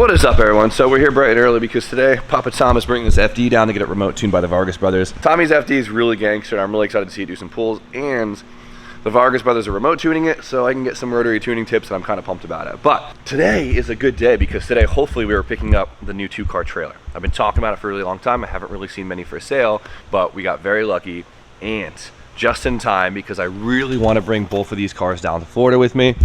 What is up, everyone? So we're here bright and early because today Papa Tom is bringing this FD down to get it remote tuned by the Vargas brothers. Tommy's FD is really gangster, and I'm really excited to see it do some pulls, and the Vargas brothers are remote tuning it, so I can get some rotary tuning tips, and I'm kind of pumped about it. But today is a good day because today, hopefully, we are picking up the new 2-car trailer. I've been talking about it for a really long time. I haven't really seen many for sale, but we got very lucky and just in time because I really want to bring both of these cars down to Florida with me.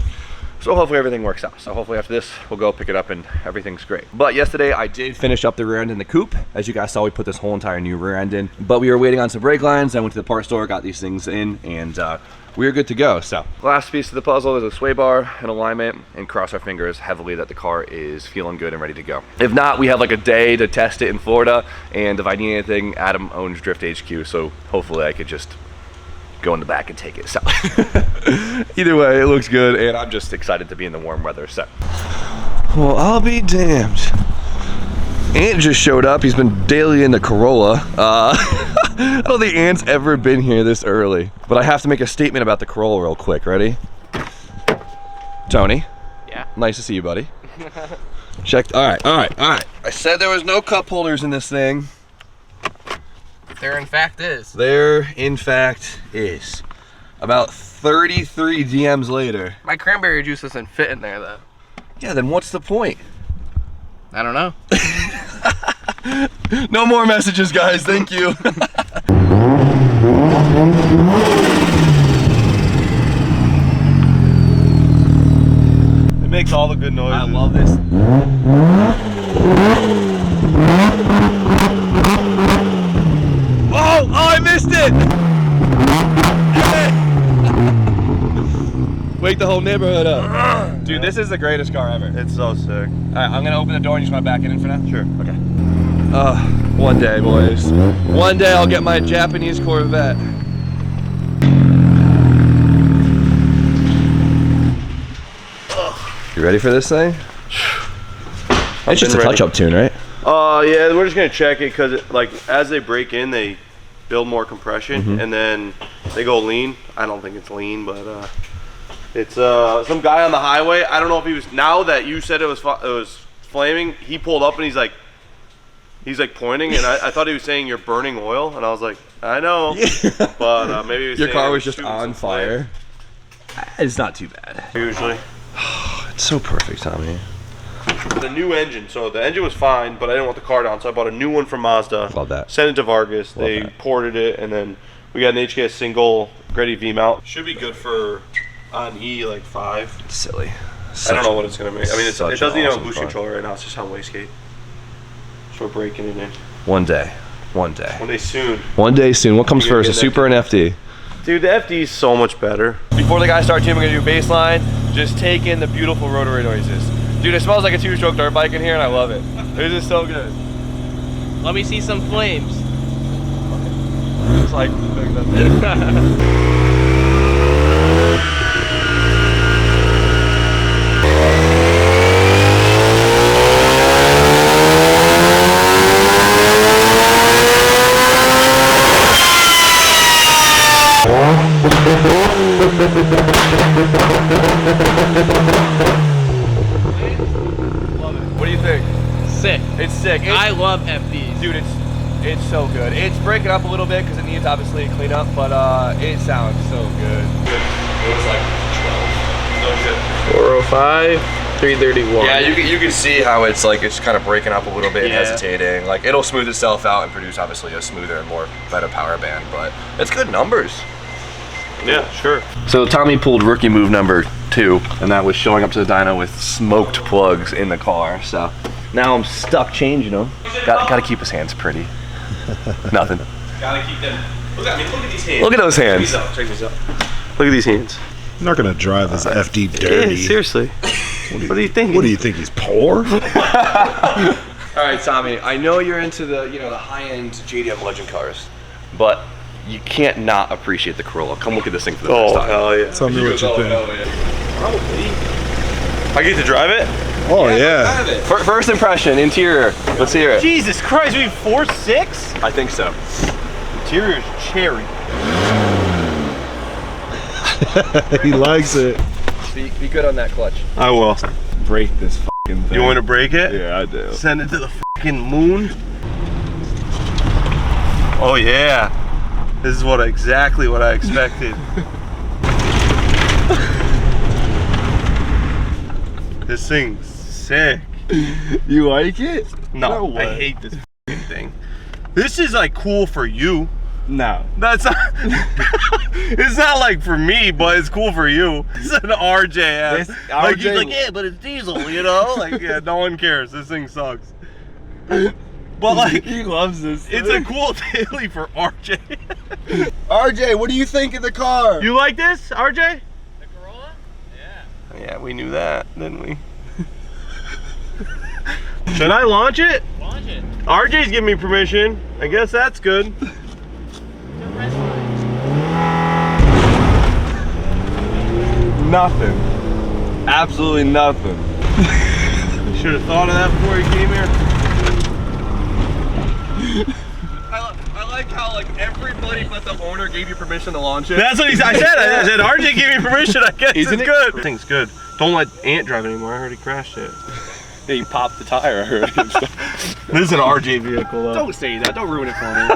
So hopefully everything works out. So hopefully after this, we'll go pick it up and everything's great. But yesterday I did finish up the rear end in the coupe. As you guys saw, we put this whole entire new rear end in, but we were waiting on some brake lines. I went to the parts store, got these things in, and we were good to go. So last piece of the puzzle is a sway bar and alignment, and cross our fingers heavily that the car is feeling good and ready to go. If not, we have like a day to test it in Florida, and if I need anything, Adam owns Drift HQ, so hopefully I could just go in the back and take it. So either way, it looks good, and I'm just excited to be in the warm weather. So, well, I'll be damned. Ant just showed up. He's been daily in the Corolla. I don't think Ant's ever been here this early, but I have to make a statement about the Corolla real quick. Ready? Tony. Yeah. Nice to see you, buddy. Check. All right. I said there was no cup holders in this thing. There in fact is. There in fact is. About 33 DMs later. My cranberry juice doesn't fit in there though. Yeah, then what's the point? I don't know. No more messages, guys. Thank you. It makes all the good noises. I love this. Oh, I missed it! Wake the whole neighborhood up. Dude, this is the greatest car ever. It's so sick. All right, I'm gonna open the door and you just want to back it in for now? Sure. Okay. One day, boys. One day I'll get my Japanese Corvette. You ready for this thing? It's just a touch-up tune, right? Yeah, we're just gonna check it because like as they break in, they build more compression and then they go lean. I don't think it's lean, but it's some guy on the highway. I don't know if he was. Now that you said it was flaming, he pulled up and he's like pointing, and I thought he was saying you're burning oil, and I was like, I know, but maybe he was your saying car was just on fire. It's not too bad. Usually, it's so perfect, Tommy. the new engine. So the engine was fine, but I didn't want the car down, so I bought a new one from Mazda. Love that. Sent it to Vargas. Love they that. ported it, and then we got an HKS single Gretty V mount. Should be good for on E like 5. It's silly. I don't know what it's gonna make. I mean, it doesn't even have a awesome boost car. controller right now. It's just on wastegate. So we're breaking it in. One day. One day. One day soon. One day soon. What comes You're gonna first, a get Super and FD? Dude, the FD is so much better. Before the guys start tuning, we're gonna do baseline. Just take in the beautiful rotary noises. Dude, it smells like a 2-stroke dirt bike in here, and I love it. It is so good. Let me see some flames. It's like. What do you think? Sick. It's sick. I love FDs. Dude, it's so good. It's breaking up a little bit because it needs obviously a clean up, but it sounds so good. It was like 12. So good. 405, 331. Yeah, you can see how it's like it's kind of breaking up a little bit and Yeah. hesitating. Like it'll smooth itself out and produce obviously a smoother and more better power band, but it's good numbers. Yeah, sure. So Tommy pulled rookie move number 2, and that was showing up to the dyno with smoked plugs in the car. So now I'm stuck changing them. Got to keep his hands pretty. Nothing. Gotta keep them. Look at these hands. Look at those hands. Check these out. Look at these hands. I'm not gonna drive this FD dirty. Yeah, seriously. What do you think? What do you think? He's poor? All right, Tommy. I know you're into the the high-end JDM Legend cars, but you can't not appreciate the Corolla. Come look at this thing for the first time. Oh, hell yeah. Tell me what you think. Probably. I get to drive it? Oh yeah. First impression, interior. Let's hear it. Jesus Christ, we 4.6? I think so. Interior is cherry. He likes it. Be good on that clutch. I will. Break this You want to break it? Yeah, I do. Send it to the fucking moon. Oh yeah, this is exactly what I expected. This thing's sick. You like it? No, No I way. hate this thing. This is like cool for you. No. That's not. It's not like for me, but it's cool for you. It's an RJ ass. Like he's like, yeah, but it's diesel, you know? Like, yeah, no one cares. This thing sucks. But like, He loves this. it's a cool daily for RJ. RJ, what do you think of the car? You like this, RJ? The Corolla? Yeah. Yeah, we knew that, didn't we? Should I launch it? Launch it. RJ's giving me permission. I guess that's good. Nothing. Absolutely nothing. You should have thought of that before you came here. I like how like everybody but the owner gave you permission to launch it. That's what I said. I said RJ gave me permission. I guess Isn't it's it? good. This thing's good. Don't let Ant drive anymore. I already crashed it. Yeah, you popped the tire, I heard. This is an RJ vehicle though. Don't say that. Don't ruin it for me.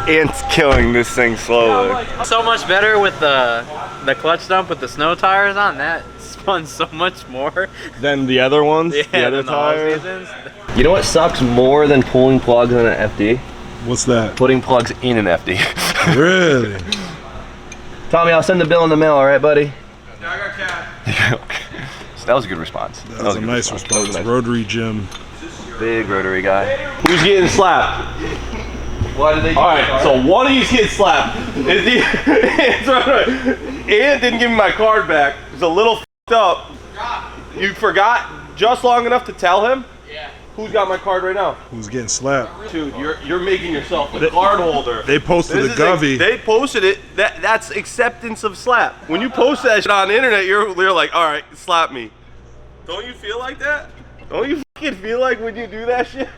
Ant's killing this thing slowly. So much better with the clutch dump with the snow tires on. That spun so much more. Then the other ones, Yeah, the other than all tire. seasons. You know what sucks more than pulling plugs in an FD? What's that? Putting plugs in an FD. Really? Tommy, I'll send the bill in the mail, all right, buddy? Yeah, I got cat. So that was a good response. That was a good nice That was response. nice. Rotary Gym. Big rotary guy. Who's getting slapped? Why did they? All right, so one of you's getting slapped. It's right. Ant didn't give me my card back. It's a little f***ed up. You forgot just long enough to tell him? Yeah. Who's got my card right now? Who's getting slapped? Dude, you're making yourself a card holder. They posted This the is Govy. they posted it. That's acceptance of slap. When you post that shit on the internet, you're like, all right, slap me. Don't you feel like that? Don't you fucking feel like when you do that shit?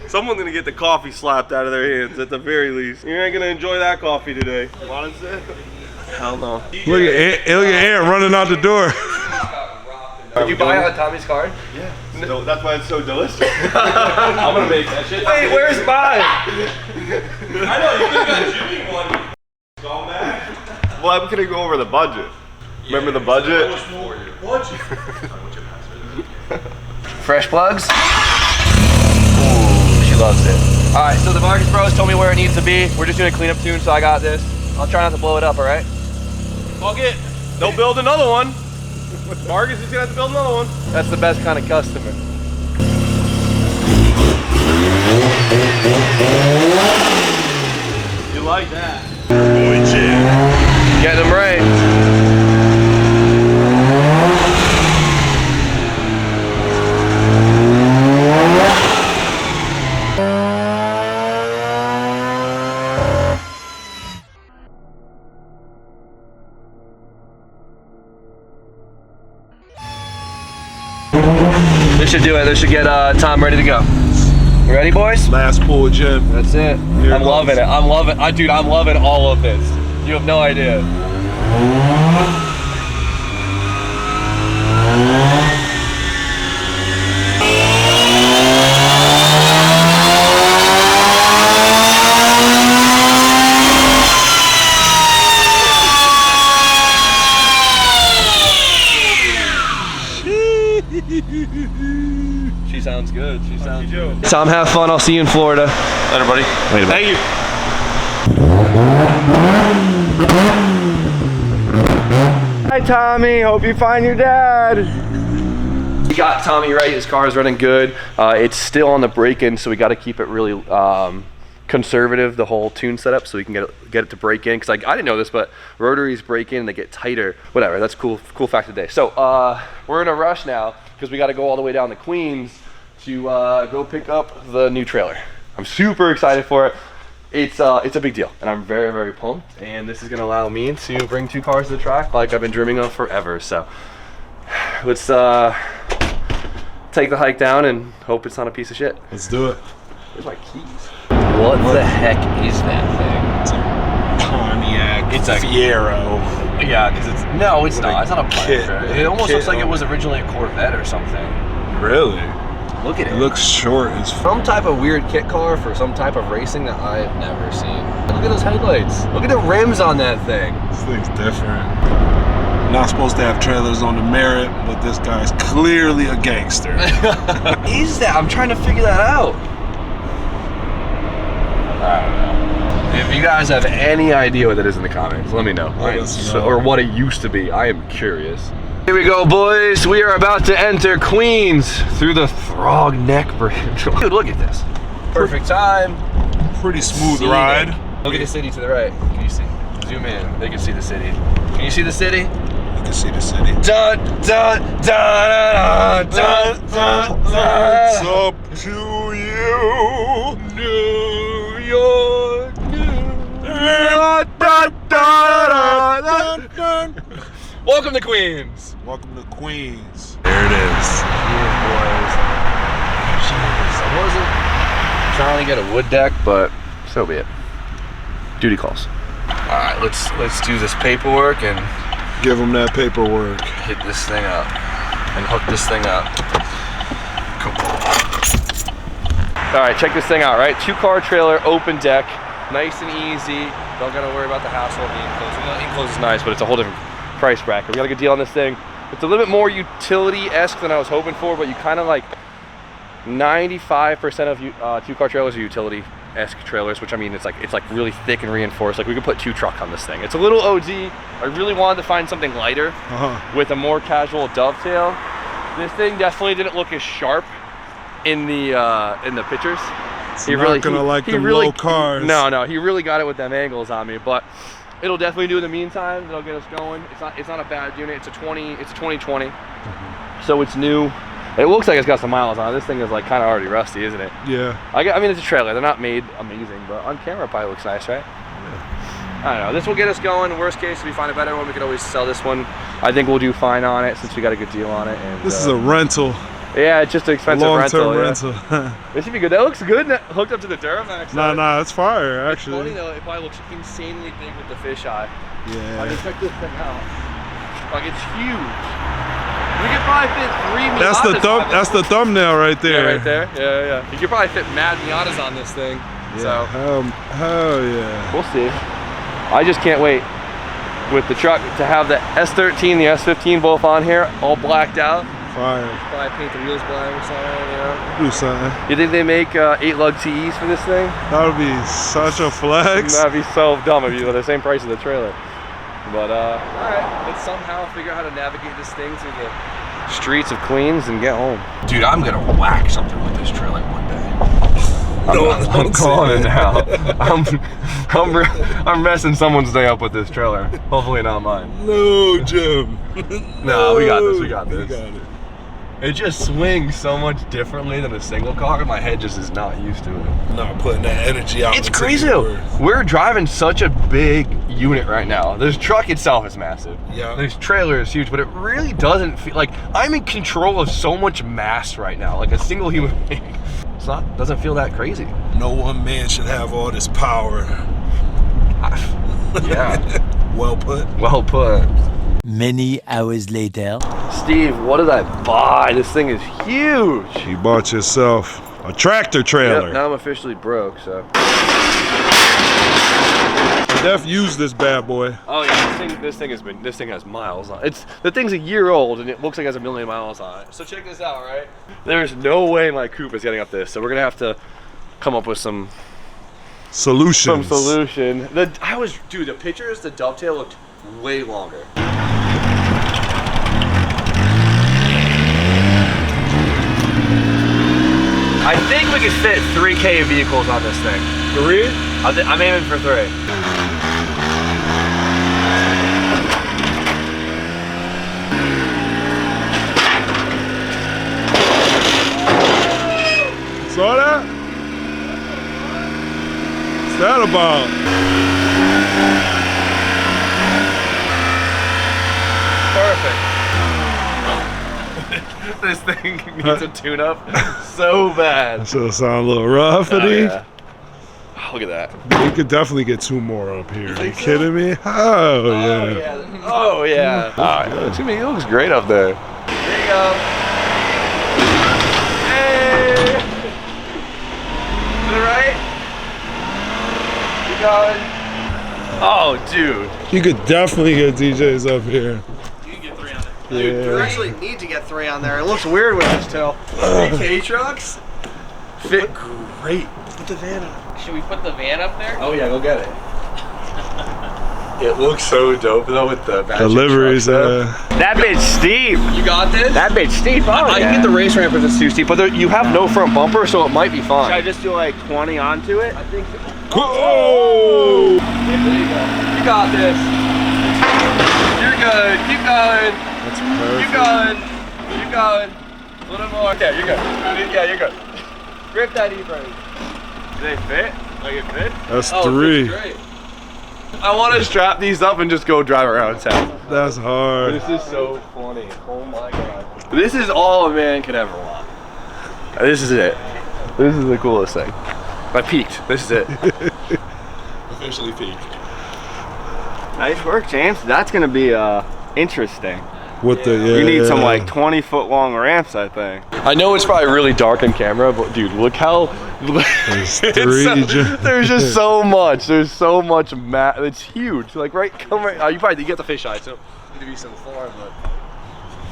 Someone's gonna get the coffee slapped out of their hands at the very least. You ain't gonna enjoy that coffee today. Want to say? Hell no. Look at Ant running out the door. Did you buy on Tommy's card? Yeah. No, that's why it's so delicious. I'm gonna make that shit. Wait, where's mine? I know you could have got Jimmy one. Scumbag. Well, I'm gonna go over the budget. Remember the budget? Fresh plugs? Ooh, she loves it. All right, so the Vargas Bros told me where it needs to be. We're just doing a cleanup tune, so I got this. I'll try not to blow it up, all right? Fuck it. They'll build another one. Vargas is gonna have to build another one. That's the best kind of customer. You like that? Boy, Jim. Getting them right. This should do it. This should get Tom ready to go. Ready, boys? Last pull, Jim. That's it. Here I'm it loving goes. it. Dude, I'm loving all of this. You have no idea. She sounds good. She sounds good. Tom, have fun. I'll see you in Florida. Later, buddy. Wait a minute. Thank you. Hi, Tommy. Hope you find your dad. We got Tommy right. His car is running good. It's still on the break-in, so we got to keep it really conservative, the whole tune setup, so we can get it to break in. Because I didn't know this, but rotaries break in and they get tighter. Whatever. That's cool fact of the day. So we're in a rush now because we got to go all the way down to Queens to go pick up the new trailer. I'm super excited for it. It's a big deal, and I'm very, very pumped. And this is gonna allow me to bring 2 cars to the track like I've been dreaming of forever. So let's take the hike down and hope it's not a piece of shit. Let's do it. Where's my keys? What the heck is that thing? Pontiac. It's a Fiero. Yeah, because it's no, it's not. It's not a kit. Planter. It almost Kit looks like it on was it. originally a Corvette or something. Really? Look at It it. looks short as f. Some type of weird kit car for some type of racing that I've never seen. Look at those headlights. Look at the rims on that thing. This thing's different. Not supposed to have trailers on the Merit, but this guy's clearly a gangster. Is that? I'm trying to figure that out. I don't know. If you guys have any idea what that is in the comments, let me know. Let us know. Or what it used to be. I am curious. Here we go, boys. We are about to enter Queens through the Frog Neck Bridge. Dude, look at this. Perfect time. Pretty smooth Scenic. ride. Look at the city to the right. Can you see? Zoom in. They can see the city. Can you see the city? You can see the city. Dun, dun, dun, dun, dun, dun, dun. It's up to you, New York, New York. Dun, dun, dun, dun. Welcome to Queens. Welcome to Queens. There it is. Yeah, boys. Jeez, I wasn't trying to get a wood deck, but so be it. Duty calls. All right, let's do this paperwork and Give them that paperwork. hit this thing up and hook this thing up. All right, check this thing out, right? 2-car trailer, open deck, nice and easy. Don't gotta worry about the hassle of the enclosed. The enclosed is nice, but it's a whole different price bracket. We got a good deal on this thing. It's a little bit more utility-esque than I was hoping for, but you kind of like 95% of 2-car trailers are utility-esque trailers, which I mean, it's like really thick and reinforced. Like we could put 2 truck on this thing. It's a little OD. I really wanted to find something lighter with a more casual dovetail. This thing definitely didn't look as sharp in the pictures. It's not gonna like them low cars. No, he really got it with them angles on me, but it'll definitely do in the meantime. It'll get us going. It's not a bad unit. It's a 2020, so it's new. It looks like it's got some miles on it. This thing is like kind of already rusty, isn't it? Yeah. I mean, it's a trailer. They're not made amazing, but on camera it probably looks nice, right? Yeah. I don't know. This will get us going. Worst case, if we find a better one, we could always sell this one. I think we'll do fine on it since we got a good deal on it. And This is a rental. yeah, it's just an expensive rental. Long-term Yeah. rental. This should be good. That looks good hooked up to the Duramax. Nah, it's fire, It's funny actually. though, it probably looks insanely big with the fisheye. I mean, Yeah. check this thing out. Like, it's huge. We could probably fit 3 Miatas That's the on this. That's the thumbnail right there. Yeah, right there. Yeah. You could probably fit mad Miatas on this thing. Yeah. So Hell yeah. we'll see. I just can't wait with the truck to have the S13, the S15 both on here, all blacked out. Fire. Probably paint the wheels black or something, you know. Do something. You think they make 8-lug TEs for this thing? That would be such a flex. That'd be so dumb if you were the same price as the trailer. But all right, let's somehow figure out how to navigate this thing through the streets of Queens and get home. Dude, I'm gonna whack something with this trailer one day. I'm calling it now. I'm messing someone's day up with this trailer. Hopefully not mine. No, Jim. No, we got this. We got You this. got it. It just swings so much differently than a single car. My head just is not used to it. Not putting that energy out. It's into crazy the though. universe. We're driving such a big unit right now. This truck itself is massive. Yeah. This trailer is huge, but it really doesn't feel like I'm in control of so much mass right now, like a single human being. Doesn't feel that crazy. No one man should have all this power. Yeah. Well put. Well put. Many hours later. Steve, what did I buy? This thing is huge. You bought yourself a tractor trailer. Yep, now I'm officially broke, so. Def used this bad boy. Oh yeah, this thing has miles on it. The thing's a year old and it looks like it has 1 million miles on it. So check this out, right? There's no way my coupe is getting up this, so we're gonna have to come up with some Solutions. solution. Dude, the pictures, the dovetail looked way longer. I think we could fit 3K vehicles on this thing. 3? I'm aiming for 3. Saw that? What's that about? Perfect. This thing needs a tune-up so bad. So it sound a little roughy. Oh, yeah. Look at that. We could definitely get 2 more up here. Are you kidding me? Oh, yeah. Oh yeah. To me, it looks great up there. There you go. Hey. To the right. Keep going. Oh, dude. You could definitely get DJs up here. Dude, you actually need to get 3 on there. It looks weird with this tail. 3 K-trucks? Fit great. Put the van on. Should we put the van up there? Oh yeah, go get it. It looks so dope though with the Deliveries. That bitch steep. You got this? That bitch steep. Oh, I can get the race ramp if it's too steep, but you have no front bumper, so it might be fine. Should I just do like 20 onto it? I think so. Oh! There you go. You got this. You're good. Keep going. That's perfect. Keep going. Keep going. A little more. Yeah, you're good. Yeah, you're good. Grip that e-brake. Do they fit? Like it fit? That's Oh, 3. great. I want to strap these up and just go drive around town. That's hard. This is so funny. Oh my god. This is all a man could ever want. This is it. This is the coolest thing. I peaked. This is it. Officially peaked. Nice work, James. That's gonna be interesting. With the You need some like 20-foot long ramps, I think. I know it's probably really dark in camera, but dude, look how There's there's just so much. There's so much it's huge. Like come right. You probably get the fisheye, so need to be some form, but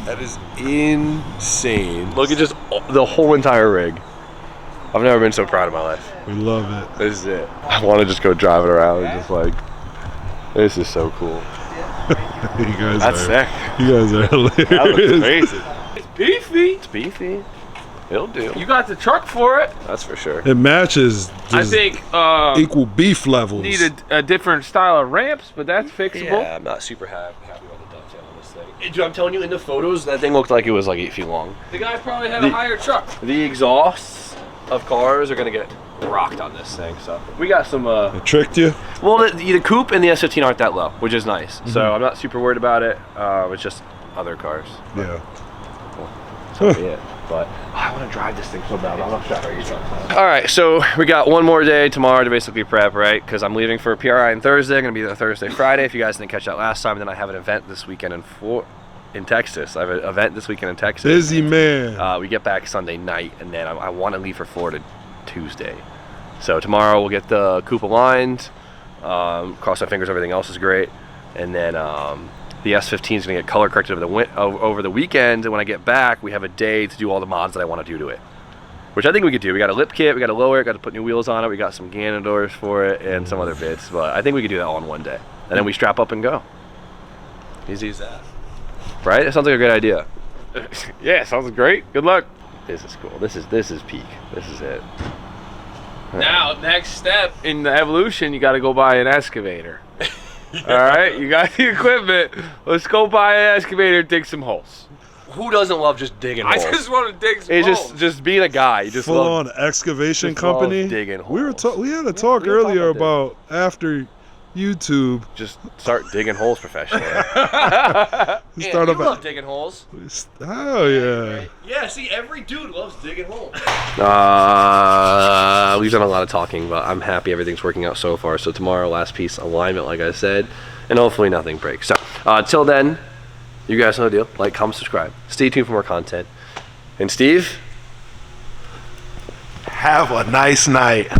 that is insane. Look at just the whole entire rig. I've never been so proud of my life. We love it. This is it. I want to just go drive it around and just like, this is so cool. You guys That's are, sick. You guys are hilarious. That looks crazy. It's beefy. It's beefy. It'll do. You got the truck for it. That's for sure. It matches I just think equal beef levels. need a different style of ramps, but that's fixable. Yeah, I'm not super happy with the dovetail on this thing. Dude, I'm telling you, in the photos, that thing looked like it was like 8 feet long. The guy probably had a higher truck. The exhausts of cars are gonna get rocked on this thing, so we got some. It tricked you? Well, the coupe and the S15 aren't that low, which is nice. So I'm not super worried about it. It's just other cars. Yeah. So yeah. But I want to drive this thing so bad. I'm not sure how you drive. All right, so we got one more day tomorrow to basically prep, right? Because I'm leaving for PRI on Thursday. I'm gonna be there Thursday, Friday. If you guys didn't catch that last time, then I have an event this weekend in Texas. I have an event this weekend in Texas. Busy man. We get back Sunday night, and then I want to leave for Florida Tuesday. So tomorrow we'll get the coupe aligned. Cross my fingers, everything else is great, and then the S15 is going to get color corrected over the weekend, and when I get back, we have a day to do all the mods that I want to do to it, which I think we could do. We got a lip kit, we got to lower it, got to put new wheels on it, we got some Ganondors for it, and some other bits, but I think we could do that all in one day, and then we strap up and go. Easy as that. Right? It sounds like a great idea. Yeah, sounds great. Good luck. This is cool. This is peak. This is it. Now, next step in the evolution, you got to go buy an excavator. All right, you got the equipment. Let's go buy an excavator and dig some holes. Who doesn't love just digging holes? I just want to dig some It's holes. just being a guy. You just Full love on excavation just love company. digging We holes. we had a talk we were talking earlier about about after YouTube. just start digging holes professionally. We start you up love digging holes. Oh yeah. Yeah, see, every dude loves digging holes. We've done a lot of talking, but I'm happy everything's working out so far. So tomorrow, last piece, alignment, like I said, and hopefully nothing breaks. So till then, you guys know the deal. Like, comment, subscribe. Stay tuned for more content. And Steve? Have a nice night.